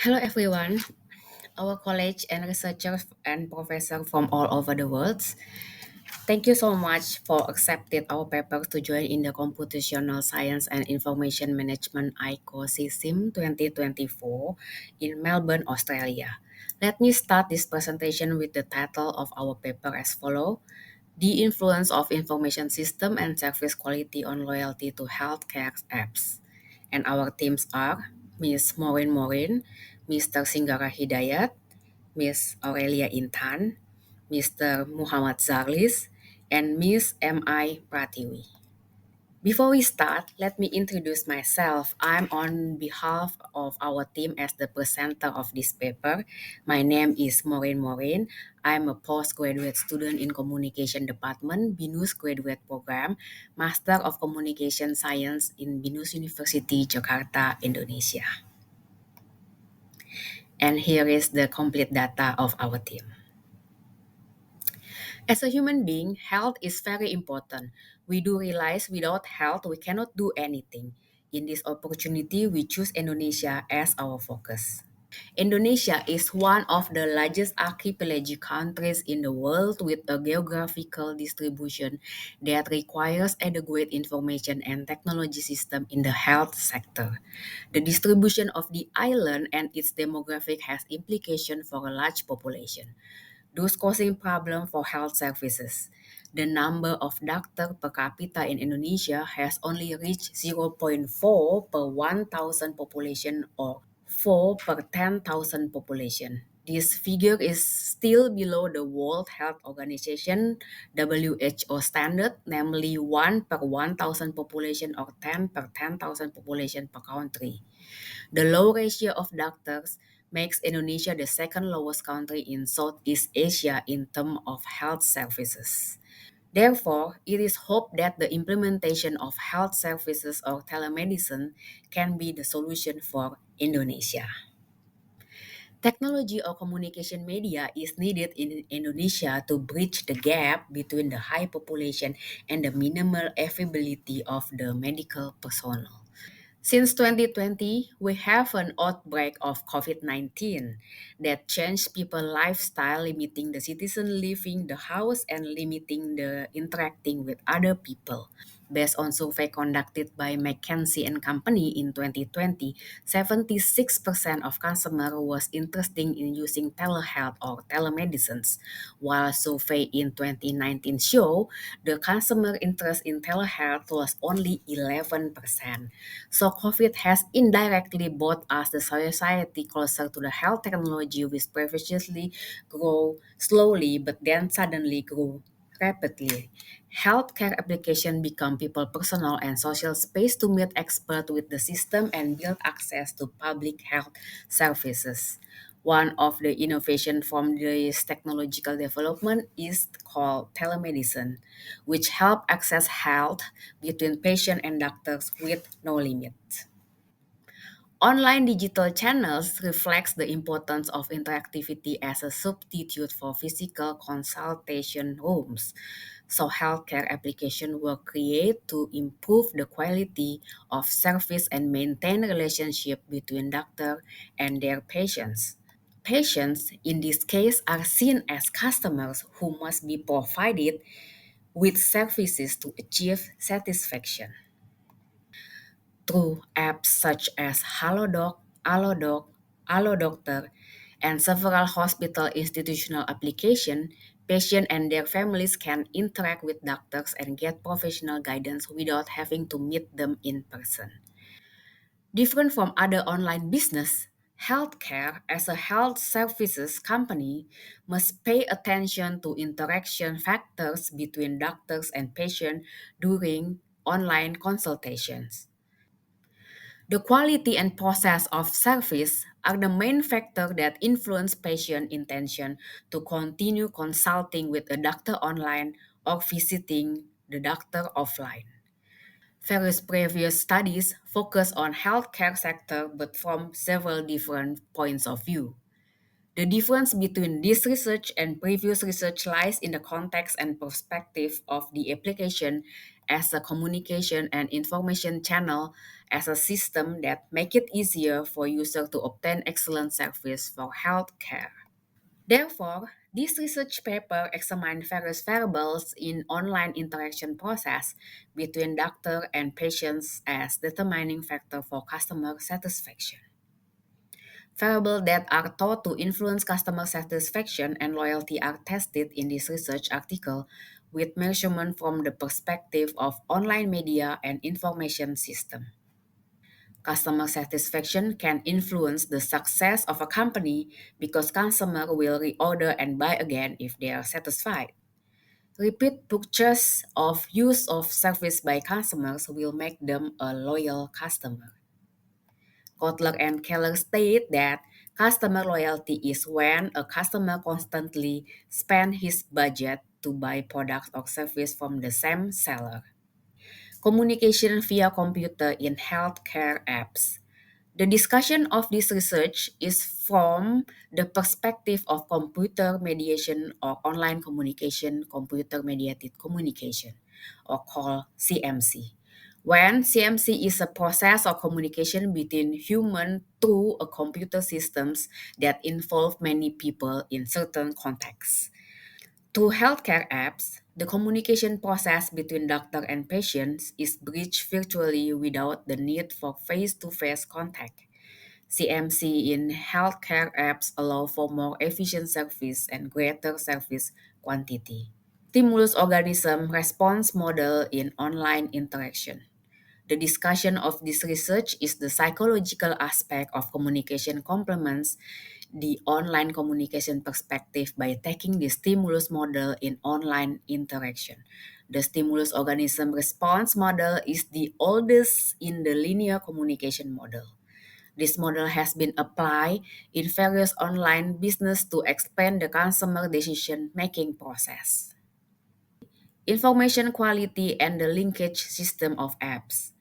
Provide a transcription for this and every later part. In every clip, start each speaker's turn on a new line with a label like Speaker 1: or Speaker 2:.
Speaker 1: Hello everyone, our college and researchers and professors from all over the world. Thank you so much for accepting our papers to join in the Computational Science and Information Management Ecosystem 2024 in Melbourne, Australia. Let me start this presentation with the title of our paper as follows: The Influence of Information System and Service Quality on Loyalty to Healthcare Apps. And our teams are Ms. Maureen Morin, Mr. Singgara Hidayat, Ms. Aurelia Intan, Mr. Muhammad Zarlis, and Ms. M.I. Pratiwi. Before we start, let me introduce myself. I'm on behalf of our team as the presenter of this paper. My name is Maureen Morin. I'm a postgraduate student in Communication Department, BINUS Graduate Program, Master of Communication Science in BINUS University, Jakarta, Indonesia. And here is the complete data of our team. As a human being, health is very important. We do realize without health, we cannot do anything. In this opportunity, we choose Indonesia as our focus. Indonesia is one of the largest archipelagic countries in the world with a geographical distribution that requires adequate information and technology system in the health sector. The distribution of the island and its demographic has implication for a large population, those causing problem for health services. The number of doctor per capita in Indonesia has only reached zero point 0.4 per 1,000 population or 4 per 10,000 population. This figure is still below the World Health Organization WHO standard, namely 1 per 1,000 population or 10 per 10,000 population per country. The low ratio of doctors makes Indonesia the second lowest country in Southeast Asia in terms of health services. Therefore, it is hoped that the implementation of health services or telemedicine can be the solution for Indonesia. Technology or communication media is needed in Indonesia to bridge the gap between the high population and the minimal availability of the medical personnel. Since 2020, we have an outbreak of COVID-19 that changed people's lifestyle, limiting the citizen leaving the house and limiting the interacting with other people. Based on survey conducted by McKinsey and Company in 2020, 76% of customers was interested in using telehealth or telemedicines, while survey in 2019 show the customer interest in telehealth was only 11%. So COVID has indirectly brought us the society closer to the health technology which previously grow slowly but then suddenly grew rapidly. Healthcare application become people personal and social space to meet expert with the system and build access to public health services. One of the innovation from this technological development is called telemedicine, which help access health between patient and doctors with no limit. Online digital channels reflects the importance of interactivity as a substitute for physical consultation rooms. So healthcare applications were created to improve the quality of service and maintain relationship between doctor and their patients. Patients in this case are seen as customers who must be provided with services to achieve satisfaction. Through apps such as HaloDoc, AlloDoc, AlloDoctor, and several hospital institutional applications, patients and their families can interact with doctors and get professional guidance without having to meet them in person. Different from other online business, healthcare as a health services company must pay attention to interaction factors between doctors and patients during online consultations. The quality and process of service are the main factor that influence patient intention to continue consulting with a doctor online or visiting the doctor offline. Various previous studies focus on healthcare sector but from several different points of view. The difference between this research and previous research lies in the context and perspective of the application as a communication and information channel as a system that make it easier for users to obtain excellent service for healthcare. Therefore, this research paper examined various variables in online interaction process between doctor and patients as determining factor for customer satisfaction. Variables that are thought to influence customer satisfaction and loyalty are tested in this research article with measurement from the perspective of online media and information system. Customer satisfaction can influence the success of a company because customers will reorder and buy again if they are satisfied. Repeat purchase of use of service by customers will make them a loyal customer. Kotler and Keller state that customer loyalty is when a customer constantly spends his budget to buy products or service from the same seller. Communication via computer in healthcare apps. The discussion of this research is from the perspective of computer mediation or online communication, computer mediated communication, or called CMC. When CMC is a process of communication between human through a computer systems that involve many people in certain contexts. Through healthcare apps, the communication process between doctor and patients is bridged virtually without the need for face-to-face contact. CMC in healthcare apps allow for more efficient service and greater service quantity. Stimulus organism response model in online interaction. The discussion of this research is the psychological aspect of communication complements the online communication perspective by taking the stimulus model in online interaction. The stimulus organism response model is the oldest in the linear communication model. This model has been applied in various online business to explain the customer decision making process. Information quality and the linkage system of apps.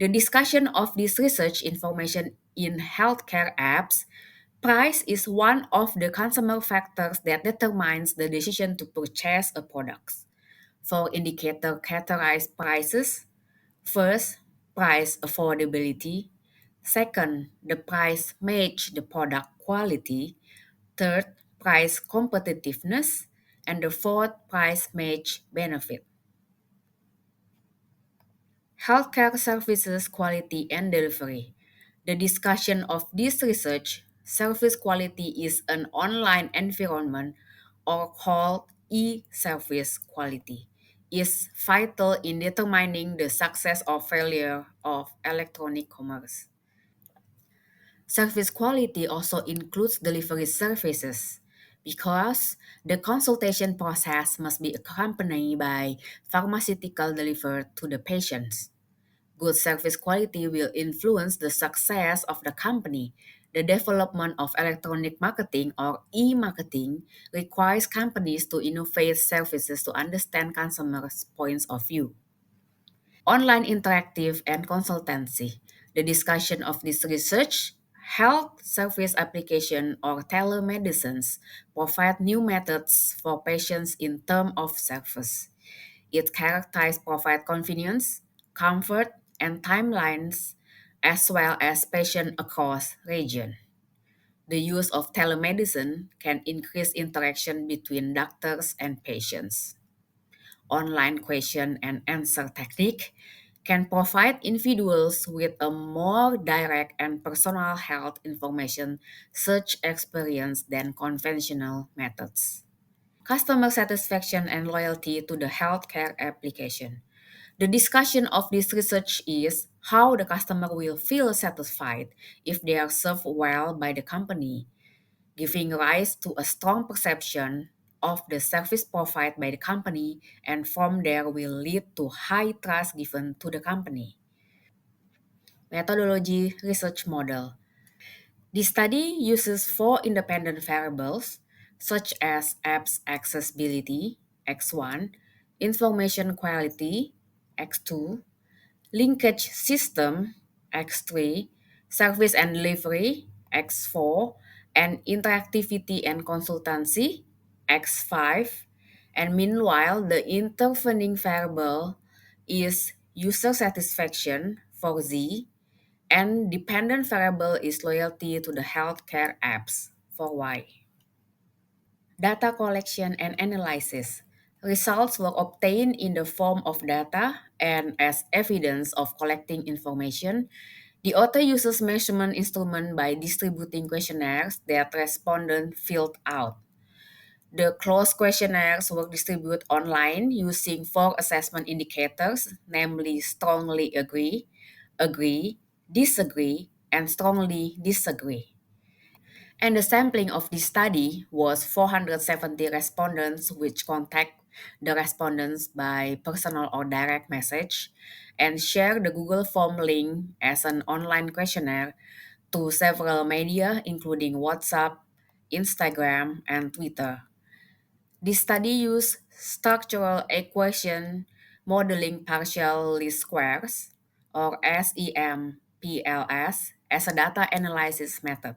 Speaker 1: The discussion of this research information in healthcare apps, price is one of the consumer factors that determines the decision to purchase a product. For indicator categorize prices, first, price affordability. Second, the price match the product quality. Third, price competitiveness. And the fourth, price match benefit. Healthcare services quality and delivery. The discussion of this research, service quality is an online environment or called e-service quality, is vital in determining the success or failure of electronic commerce. Service quality also includes delivery services because the consultation process must be accompanied by pharmaceutical delivered to the patients. Good service quality will influence the success of the company. The development of electronic marketing or e-marketing requires companies to innovate services to understand customers' points of view. Online interactive and consultancy. The discussion of this research, health service application or telemedicines provide new methods for patients in terms of service. It characterizes provide convenience, comfort, and timelines, as well as patient across region. The use of telemedicine can increase interaction between doctors and patients. Online question and answer technique can provide individuals with a more direct and personal health information search experience than conventional methods. Customer satisfaction and loyalty to the healthcare application. The discussion of this research is how the customer will feel satisfied if they are served well by the company, giving rise to a strong perception of the service provided by the company, and from there will lead to high trust given to the company. Methodology research model. The study uses four independent variables such as apps accessibility, X1, information quality, X2, linkage system, X3, service and delivery, X4, and interactivity and consultancy, X5. And meanwhile, the intervening variable is user satisfaction for Z, and dependent variable is loyalty to the healthcare apps for Y. Data collection and analysis. Results were obtained in the form of data and as evidence of collecting information. The author uses measurement instrument by distributing questionnaires that respondents filled out. The closed questionnaires were distributed online using four assessment indicators, namely strongly agree, disagree, and strongly disagree. And the sampling of this study was 470 respondents, which contact the respondents by personal or direct message and share the Google Form link as an online questionnaire to several media, including WhatsApp, Instagram, and Twitter. This study used structural equation modeling partial least squares, or SEMPLS, as a data analysis method.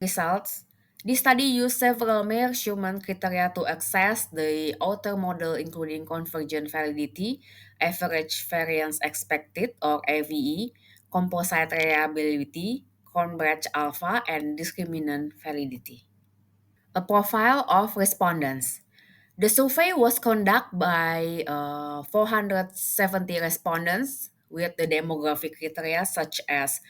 Speaker 1: Results. This study used several measurement criteria to assess the outer model, including convergent validity, average variance expected or AVE, composite reliability, Cronbach alpha, and discriminant validity. A profile of respondents. The survey was conducted by 470 respondents with the demographic criteria such as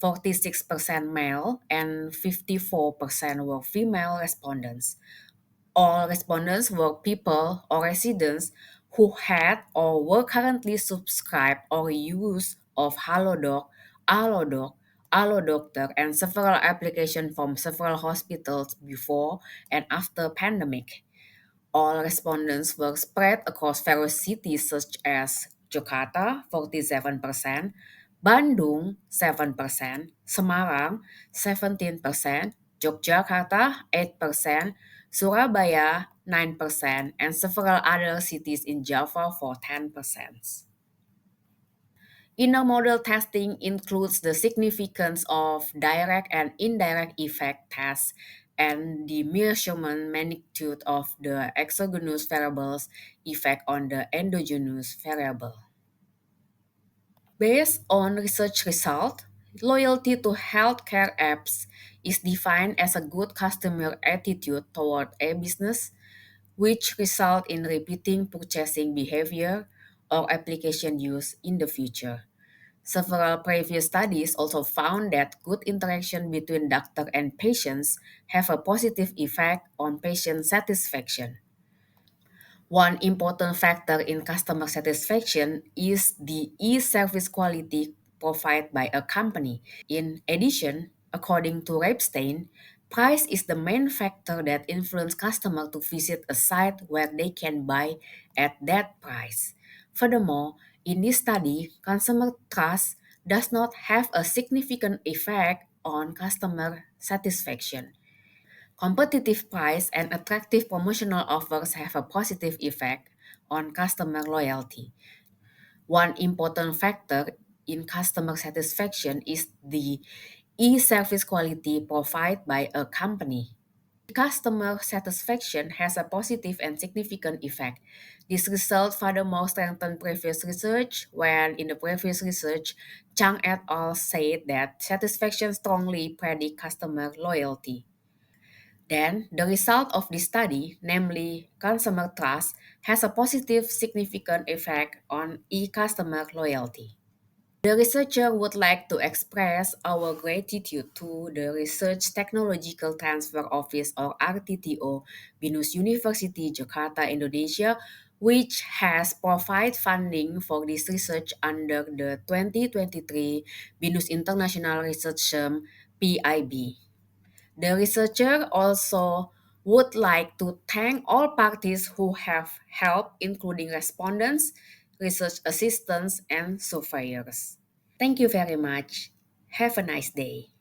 Speaker 1: 46% male and 54% were female respondents. All respondents were people or residents who had or were currently subscribed or use of HaloDoc, AlloDoc, AlloDoctor, and several applications from several hospitals before and after pandemic. All respondents were spread across various cities such as Jakarta 47%, Bandung 7%, Semarang 17%, Yogyakarta 8%, Surabaya 9%, and several other cities in Java for 10%. Inner model testing includes the significance of direct and indirect effect tests and the measurement magnitude of the exogenous variables effect on the endogenous variable. Based on research result, loyalty to healthcare apps is defined as a good customer attitude toward a business, which result in repeating purchasing behavior or application use in the future. Several previous studies also found that good interaction between doctor and patients have a positive effect on patient satisfaction. One important factor in customer satisfaction is the e-service quality provided by a company. In addition, according to Repstein, price is the main factor that influences customers to visit a site where they can buy at that price. Furthermore, in this study, consumer trust does not have a significant effect on customer satisfaction. Competitive price and attractive promotional offers have a positive effect on customer loyalty. One important factor in customer satisfaction is the e-service quality provided by a company. Customer satisfaction has a positive and significant effect. This result furthermore strengthened previous research, when in the previous research, Chang et al. Said that satisfaction strongly predict customer loyalty. Then, the result of this study, namely consumer trust, has a positive significant effect on e-customer loyalty. The researcher would like to express our gratitude to the Research Technological Transfer Office or RTTO, BINUS University Jakarta, Indonesia, which has provided funding for this research under the 2023 BINUS International Research Term PIB. The researcher also would like to thank all parties who have helped, including respondents, research assistants, and surveyors. Thank you very much. Have a nice day.